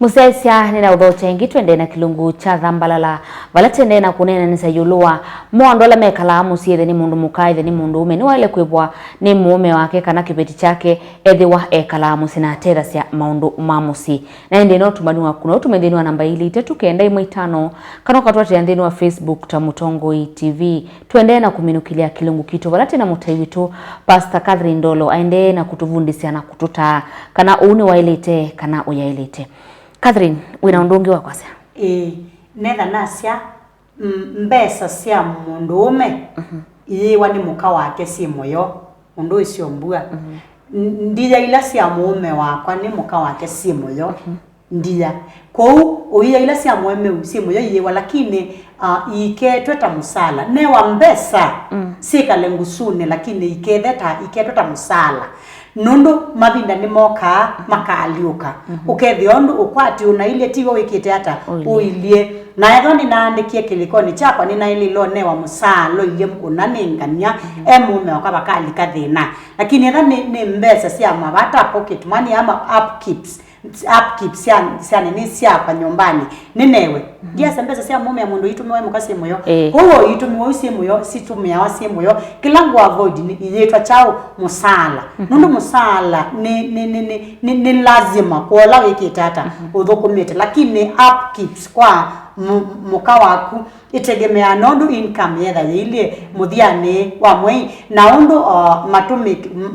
Musyi nina udhoche twende na kilungu cha Thambalala valatende na kunena nisayulua mwandola mekala Musyi ni mundu mukaithe ni mundu ume ni wale Kuivwa ni mume wake kana kibeti chake ethiwa ekala musina tera cia maundu ma Musyi na ende no tumaniwa kuno tumendinwa namba ili 395 kana katwate andini wa Facebook ta Mutongoi TV twende na kuminukilia kilungu kito valate na mutai witu Pastor Catherine Ndolo aende na kutuvundisia na kututa kana uni wailete kana uyailete. Catherine, wina undungi wa kwasa? Netha nasya mbesa cia mundu ume iwa ni muka wake si moyo mundu icio mbua ndia ila cia mume wakwa ni muka wake si moyo ndia kou uia ila cia mume si moyo iwa lakini iketwe ta musala ne wa mbesa si kalengusune lakini iketwe musala nundu mabinda ni moka makaliuka ukethiondu ukwati una ile tigo wikite hata uilie na etho ni naandikie kilikoni chapa ni na ile lone wa musalo ile unanengania mume wakwa bakali kathina lakini etho ni mbesa cia mabata pocket money ama upkeep siane ni siapa nyumbani ninewe ndia sembeza cia mume ya mundu itumiwe mukasi moyo huo itumiwe usi moyo situmia wasi moyo kilangu avoid ni yetwa chao musala nundu musala ni lazima kuola wikitata uthukumite lakini upkeeps kwa muka waku itegemea nondu income yetha ile muthiani wa mwei na undu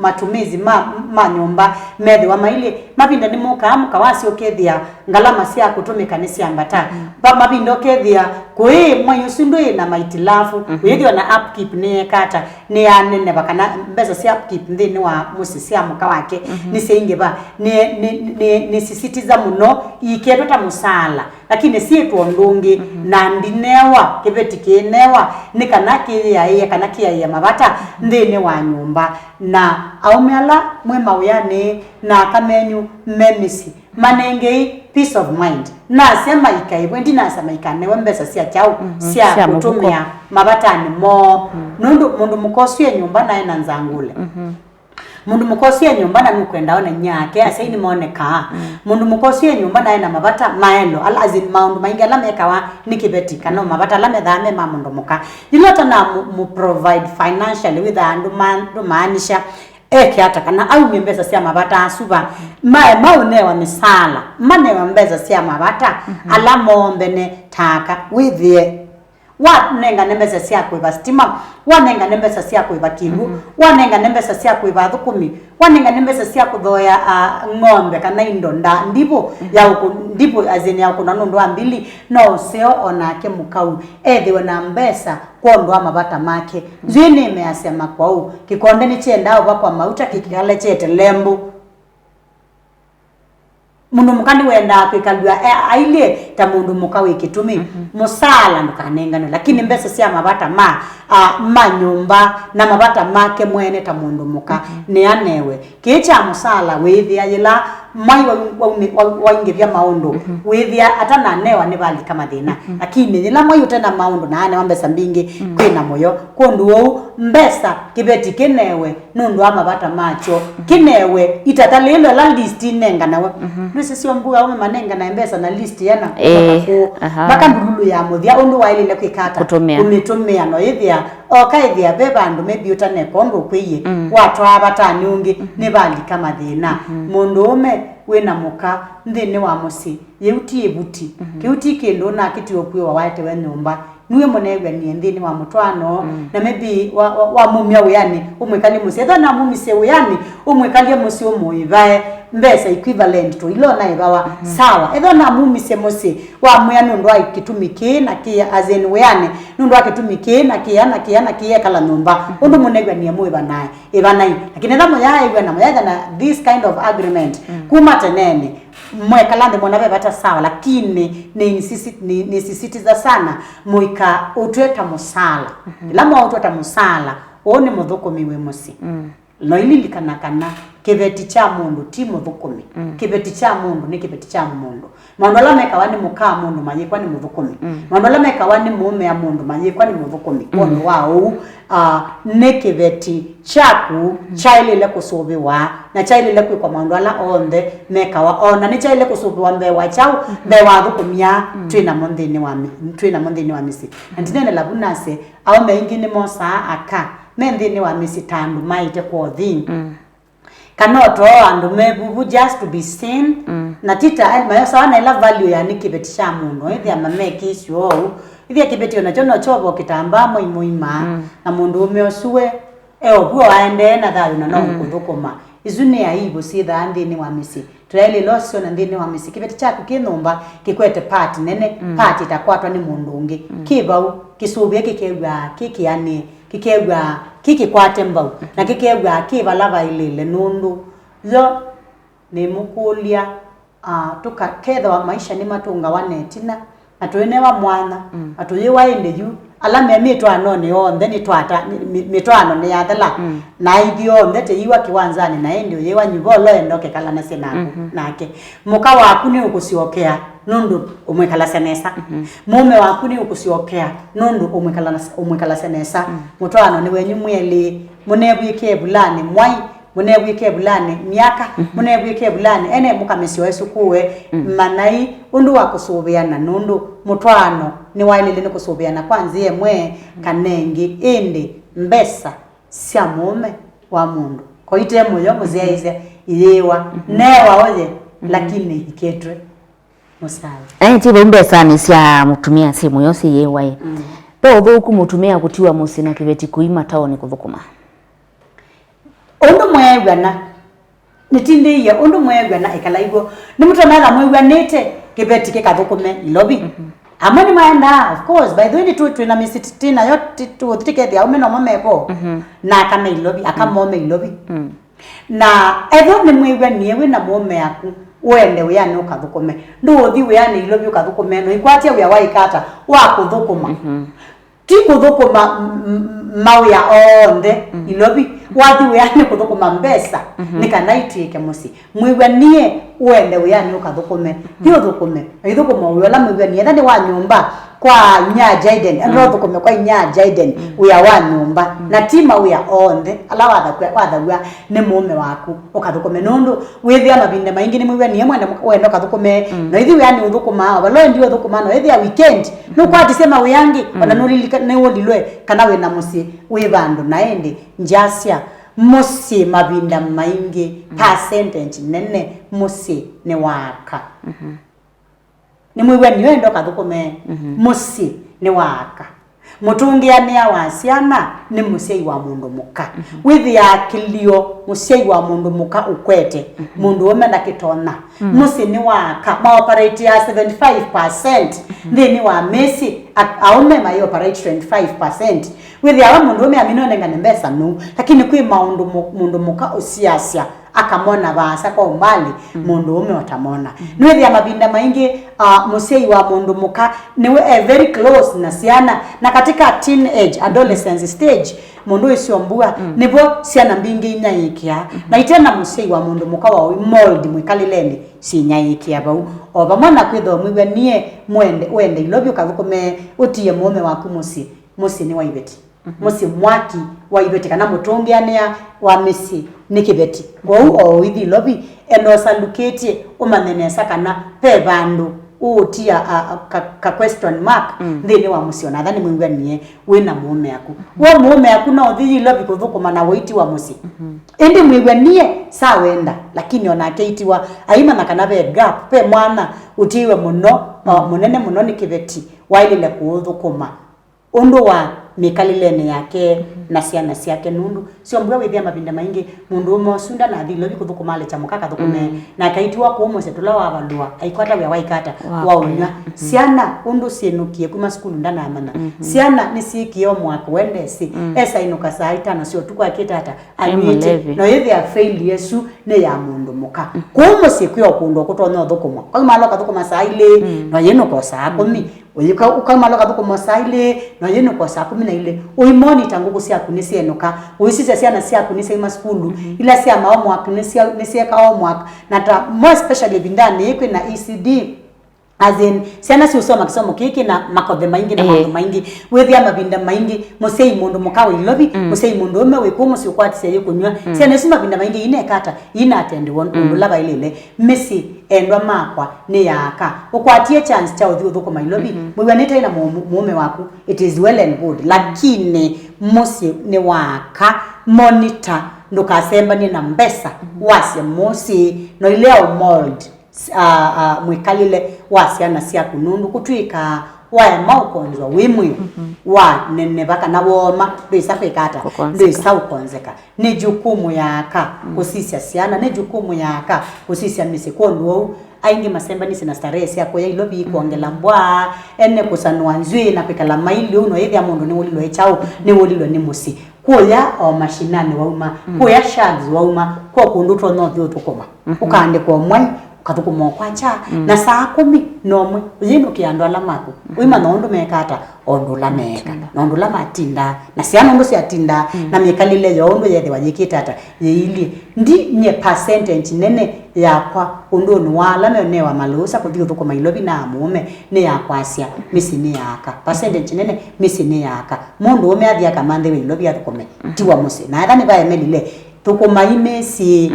matumizi ma nyumba methi wa maile mabinda ni muka wasi ukethia ngalama cia kutumika ni ciambata mabinda ukethia kwi mwayo sindu na maitilafu uyethio na upkeep ni kata ni anene bakana mbesa cia upkeep ndini wa Musyi cia muka wake ni seinge ba ni sisitiza muno iketota musala lakini si tuondungi na ndinewa kibeti kinewa nikanaki ya kanaki ya mabata ndini wa nyumba na aumeala mwema uyane na kamenyu memisi manenge peace of mind na sema ikaibwe ndina sema ikanewe mbesa cia chao cia kutumia mabata ni mo mundu mukosye nyumba na ena nzangule mundu mukosye nyumba na nukwenda ona nyake asaini moneka mundu mukosye nyumba na ena mabata maelo alazin maundu maingi la mekawa nikibetika no mabata la medhame ma mundu muka ilota na mu provide financially with andu manisha hata kana au mbesa cia mabata asuba maunewa misala manewa mbesa cia mabata ala mombene taka withie wanenga nembesa cia kuiva stima wanenga nembesa cia kuiva kingu wanenga nembesa cia kuiva thukumi wanenga nembesa cia kuthoya ng'ombe kana indonda ndipo azeni ya kuna nundu ambili no seo onake mukau ethiwe na mbesa kondo ama bata make zini imeasema kwao kikonde ni chenda kwa mauta kikale chete lembu mundu mukandi wenda kwikalua aile ta mundu mukawe kitumi musala nukanengano lakini mbesa cia mabata manyumba na mabata make mwene ta mundu muka ni anewe kicha musala withia yila mai waingivya maundu withia atana newa ni bali kama thina lakini yila mai utena maundu na ane mbesa mbingi kwina moyo kondu wau mbesa kibeti kinewe nundu ama bata macho kinewe itatalelo la list nenga nawe nese sio mbuga ume manenga na mbesa na list yana baka ndulu ya muthia undu waile kwikata umitumia no ithia okaithia bebandu maybe utane kondo kwiye watu abatani ungi ni bali kama thina mundu ume wena muka ndini wa Musyi yeuti ebuti kiuti kendo na kitio kwiwa waite we nyumba niwe monegwa ni ndini wa mutwano na maybe wa mumya yani umwekali Musyi etha na mumise yani umwekalie Musyi umuivae mbesa equivalent to ilona ibawa sawa etha na mumise Musyi wa muyano ndo akitumike na kia azen yani ndo akitumike na kia kala nyumba undu monegwa ni amuiva naye ibanai lakini etha moya iwe na moya na this kind of agreement kumatenene mwekalande mwana bata sawa lakini ni sisitiza sana muika utweta musala lama utweta musala one mudhuko miwe Musyi no ililikana kana kibeti cha mundu ti muthukumi kibeti cha mundu ni kibeti cha mundu mandola meka wani muka mundu mayikwa ni muthukumi mandola meka wani mume ya mundu mayikwa ni muthukumi kono wao ne kibeti chaku chailile kusubiwa na chailile kwa mandola onde meka wa ona ni chailile kusubiwa mbe wa chao mbe wa thukumia twina mondini wa misi antine labunase au meingine mosa aka mendini wa misi tandu maite kwa thing cannot andu mebubu just to be seen na tita mayo sawana ila value ya nikibeti sha mundu ithi amameki sio ithi kibeti ona chono chobo kitamba moima na mundu umeosue obwo aende na thayo na no kuthukuma izuni ya ibo si tha ndini wa misi traili losio na ndini wa misi kibeti chaku kinumba kikwete part nene part itakwatwa ni mundu ungi kibau kisubye kikegwa kikiani kikegwa kikikwate mbau na kikegwa kibalava ilile nundu zo ni mukulia tukaketha wa maisha ni matunga wanetina atwene wa mwana atuye waende yu alame mitwano ni onde ni twata mitwano ni yadala na ibyo ndete yiwa kiwanzani na ndio yewa nyibolo endoke kala na senaku nake muka waku ni ukusiokea nundu umwekala senesa mume waku ni ukusiokea nundu umwekala senesa mutwano ni wenyu mweli munebwike bulani mwai munebwike bulani miaka munebwike bulani ene mukamisi wesu kuwe manai undu wakusubiana nundu mutwano ni wailile ni kusubiana kwanzie mwe kanengi indi mbesa sia mume wa mundu koite moyo muziaize iyewa newa oye lakini iketwe musali tibo mbesa ni sia mutumia simu yose yewa pe obwo mutumia kutiwa musi na kibeti kuima taoni kuthukuma undu mwegana nitindiye undu mwegana ikalaigo ni mtu mara mweganete kibeti kikathukume lobby amani maenda of course by the way tu na misititina yote tu tiketi au meno mameko na kama lobby akamome lobby na edo ni mweganie we na mume yaku wende uyane ukathukume ndo thi uyane lobby ukathukume no ikwatia uya waikata wa kuthukuma tikuthukuma mauya onde ilobi wathi uyane kuthukuma mbesa nikanaitike musi mwiganie uende uyane ukathukume hiyo thukume ithukuma uyola mwiganie thani wa nyumba kwa nya Jaden ando thukume kwa nya Jaden uya wa nyumba na tima uya onde ala watha ni mume waku ukathukume nundu withia mabinde maingi ni mwiganie mwende uende ukathukume no ithi uyane uthukuma balo ndio thukuma no ithi ya weekend no kwati sema uyangi ona nulilika ne wodilwe kana we na musi we bandu naende njasia musi mabinda maingi percentage nene musi ni waka ni mwiwe niwe ndo kathukume musi ni waka mutungiane awasiana ni musei wa mundu muka withi ya kilio musei wa mundu muka ukwete mundu omenda kitona musi ni waka ma operate ya 75% ndini wa mesi aume ma operate 25% withi ya mundu ome aminone ngane mbesa no lakini kwi mundu muka usiasia akamona basa kwa umbali mundu ume watamona niwe ya mabinda maingi musei wa mundu muka niwe very close na siana na katika teenage adolescence stage mundu isiombua nibo siana mbingi inyayikia na itena musei wa mundu muka wa mold mwikalilende si inyayikia bau oba mwana kwitho mwiwe nie wende ilobi ukathukume utie mume waku musi ni wa Iveti musi mwaki wa Iveti kana mutungiania wa misi nikibeti go ithi lobby eno saluketi umanenesa kana pe bandu utia ka question mark ndini wa musiona thani mwinganie wina mume yaku wo mume yaku no thithi lobby kuthukuma na witi wa musi indi mwinganie sa wenda lakini ona keitiwa aima na kana be gap pe mwana utiwe muno munene muno nikibeti wailile kuthukuma undu wa mikalilene yake na siana siake nundu sio mbwa withia mabinda maingi mundu umosunda na thilo bikuthukuma le chamukaka thukume na kaitwa kuumo setula wa balua aikwata we waikata wauna siana undu sienukie kuma skulu ndana amana siana nisikio mwako wende si esa inuka saa 5 sio tukwa kitata anite no yethi ya fail Yesu ne ya mundu muka kuumo sikio kundo kutonya thukuma kwa malo kathukuma saa ile no yeno ko saa 10 uyuka ukamalo kathuko mosaile no yino kwa saa 12 uimonita nguku cia kunisi enoka uisise ciana cia kunisi ima skulu ila cia maomwaka nisia ka homework na ta more especially bindani iko na ECD as in ciana si usoma kisomo kiki na makothe maingi na maundu maingi wethia mabinda maingi musei mundu mukawa ilobi musei mundu ume wikumu si ukwati cia kunywa ciana si mabinda maingi ine kata ina attend undu laba ilele Musyi endwa makwa ni yaka ukwatie chance cha uthuko mailobi mwiwanita ina mume waku it is well and good lakini Musyi ni waka monitor ndukasemba ni na mbesa wase Musyi no ileo mold mwikalile wasiana cia kunundu kutwika waya maukonzwa wimwe wa nene baka na woma ndisafekata ndisaukonzeka ni jukumu yaka kusisia siana ni jukumu yaka kusisia misikondo aingi masemba nisi na starehe cia kwa ilobi kuongela mbwa ene kusanwa nzwi na kwikala maili uno hivi amundu ni ulilo echao ni ulilo ni Musyi kuya o mashinani wauma kuya shags wauma kwa kunduto no thio tukoma ukande kwa mwai kathukumo kwacha na saa 10 nomwe yino kiandwala maku uima nondo mekata ondula meka nondo matinda na siana ndo siatinda na mekalile yondo yethe wajikitata yeili ndi nye percentage nene yakwa undoni wala nene wa malusa kuthio thukuma ilobi na mume ne yakwasia Musyi ni yaka percentage nene Musyi ni yaka mundu ume athia kamande we ilobi athukome tiwa Musyi na thani ba emelile thukuma Musyi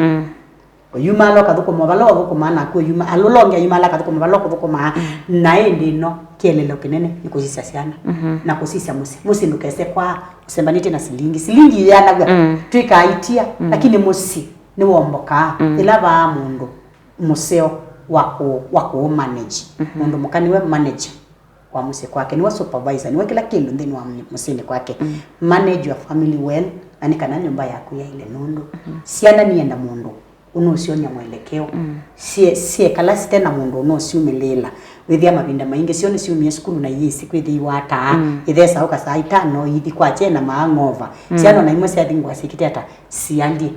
oyuma loka thuko balo thuko mana ku yuma alolonge yuma la kathuko balo thuko ma na indi no kielelo kinene nikusisa siana na kusisa Musyi ndukese kwa usembanite na silingi yana twikaitia lakini Musyi ni womboka ilaba mundu museo wako manage mundu mukaniwe manager kwa Musyi kwake ni wa supervisor ni wa kila kindu ndeni wa Musyi kwake manage your family well anikana nyumba yako ya ile nundu siana nienda mundu unosionya mwelekeo sie kala sitena mundu unosiumelela withia mabinda maingi sione siumie skulu na yisi kwithi wata ithesa uka saa 5 ithi kwa chena maangova siano na imwe cia thingwa sikiteta siandi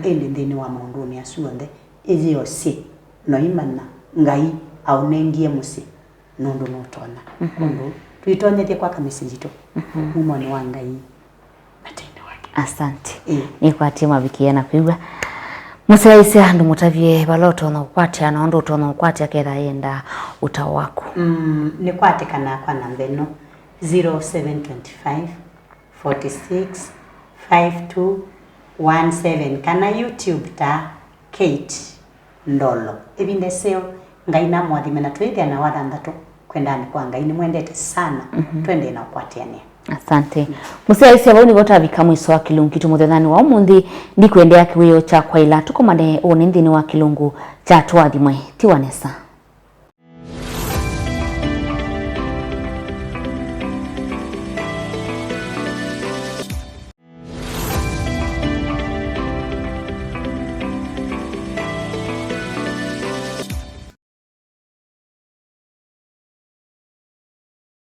ende ndeni wa mundu ni asuonde ithio si no imana ngai au nengie Musyi nundu notona mundu tuitonyete kwa kamesijito umone wa ngai matendo wake asante ni kwa tima bikiana Kuivwa Musyi andu mutavie baloto na ukwati ana ndo utona ukwati aketha yenda utawaku ni kwate kana kwa nambeno 0725 46 5217 kana YouTube ta Kate Ndolo ebinde seo ngai na mwathime na twithia na wathanthatu kwendani kwa ngai ni mwendete sana twende na ukwatiane asante Musyi aboni bota bikamwiso wa kilungu kitumutethani wa umundi ndi kwendea kiwiyo cha kwaila tukomane onendini wa kilungu cha twathimwe tiwanesa